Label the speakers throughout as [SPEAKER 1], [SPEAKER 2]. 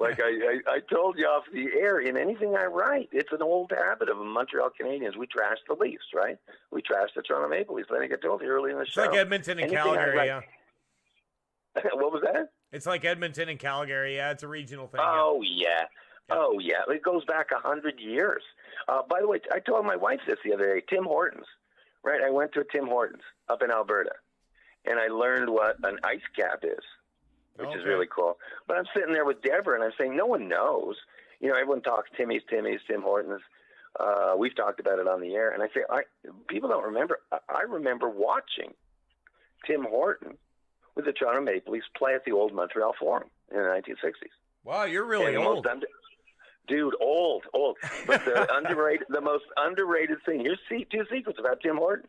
[SPEAKER 1] Like I told you off the air, in anything I write, it's an old habit of Montreal Canadiens. We trash the Leafs, right? We trash the Toronto Maple Leafs. I think I told you early in the show.
[SPEAKER 2] It's like Edmonton and Calgary, yeah.
[SPEAKER 1] What was that?
[SPEAKER 2] It's like Edmonton and Calgary, yeah. It's a regional thing.
[SPEAKER 1] Oh, yeah. Oh, yeah. It goes back 100 years. By the way, I told my wife this the other day, Tim Hortons, right? I went to a Tim Hortons up in Alberta, and I learned what an ice cap is, which is really cool. But I'm sitting there with Deborah, and I'm saying, no one knows. You know, everyone talks Tim Hortons. We've talked about it on the air. And I say, people don't remember. I remember watching Tim Horton with the Toronto Maple Leafs play at the old Montreal Forum in the 1960s.
[SPEAKER 2] Wow, you're really old.
[SPEAKER 1] Dude, old. But the most underrated thing. Here's two secrets about Tim Horton.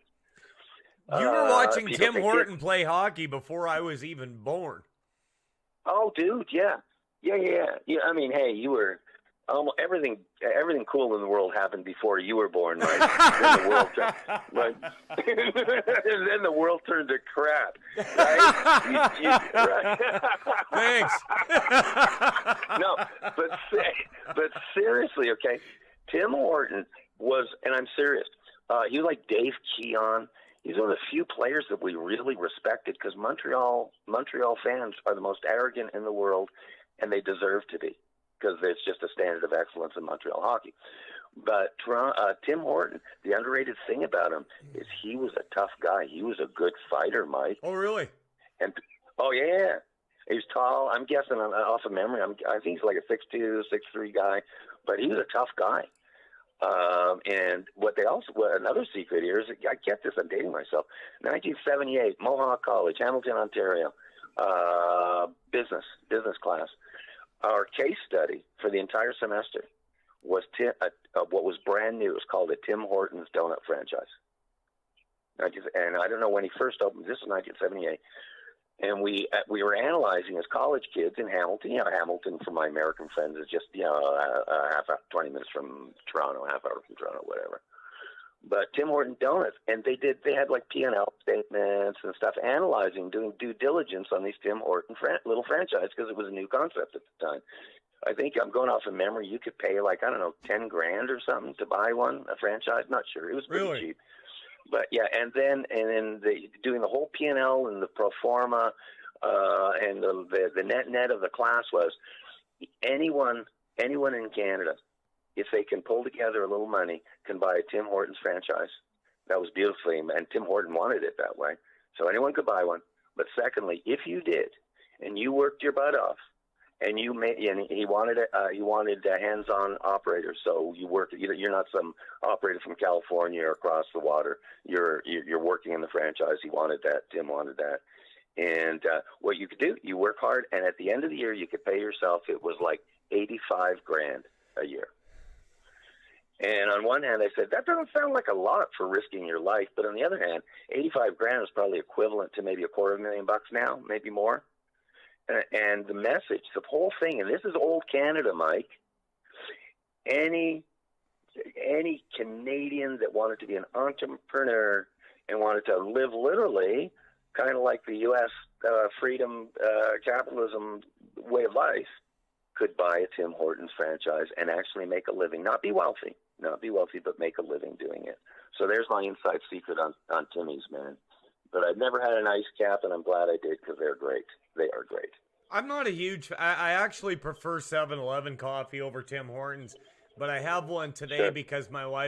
[SPEAKER 2] You were watching Tim Horton play hockey before I was even born.
[SPEAKER 1] Oh, dude, yeah. I mean, hey, you were everything cool in the world happened before you were born, right? Then the world turned to crap, right? Right?
[SPEAKER 2] Thanks.
[SPEAKER 1] No, but seriously, okay, Tim Horton was, and I'm serious, he was like Dave Keon. He's one of the few players that we really respected because Montreal fans are the most arrogant in the world, and they deserve to be because it's just a standard of excellence in Montreal hockey. But Tim Horton, the underrated thing about him is he was a tough guy. He was a good fighter, Mike.
[SPEAKER 2] Oh, really?
[SPEAKER 1] And yeah. He's tall. I'm guessing off of memory. I think he's like a 6'2", 6'3" guy, but he was a tough guy. And another secret here is, I get this, I'm dating myself, 1978, Mohawk College, Hamilton, Ontario, business class. Our case study for the entire semester was what was brand new. It was called the Tim Hortons Donut Franchise. And I don't know when he first opened. This was 1978. And we were analyzing as college kids in Hamilton. You know, Hamilton, for my American friends, is just, 20 minutes from Toronto, half hour from Toronto, whatever. But Tim Horton Donuts, and they had like P&L statements and stuff, doing due diligence on these Tim Horton little franchise because it was a new concept at the time. I think I'm going off of memory. You could pay like, I don't know, $10,000 or something to buy a franchise. Not sure. It was pretty cheap. But yeah, and then doing the whole P&L and the pro forma, and the net of the class was anyone in Canada, if they can pull together a little money, can buy a Tim Hortons franchise. That was beautifully, and Tim Horton wanted it that way, so anyone could buy one. But secondly, if you did, and you worked your butt off, and he wanted hands-on operators. So you work. You're not some operator from California or across the water. You're working in the franchise. He wanted that. Tim wanted that. And what you could do, you work hard, and at the end of the year, you could pay yourself. It was like $85,000 a year. And on one hand, I said that doesn't sound like a lot for risking your life, but on the other hand, $85,000 is probably equivalent to maybe $250,000 now, maybe more. And the message, the whole thing, and this is old Canada, Mike. Any Canadian that wanted to be an entrepreneur and wanted to live literally, kind of like the U.S. Freedom capitalism way of life, could buy a Tim Hortons franchise and actually make a living. Not be wealthy, but make a living doing it. So there's my inside secret on Timmy's, man. But I've never had an ice cap, and I'm glad I did because they're great. They are great.
[SPEAKER 2] I'm not a huge – I actually prefer 7-Eleven coffee over Tim Hortons, but I have one today because my wife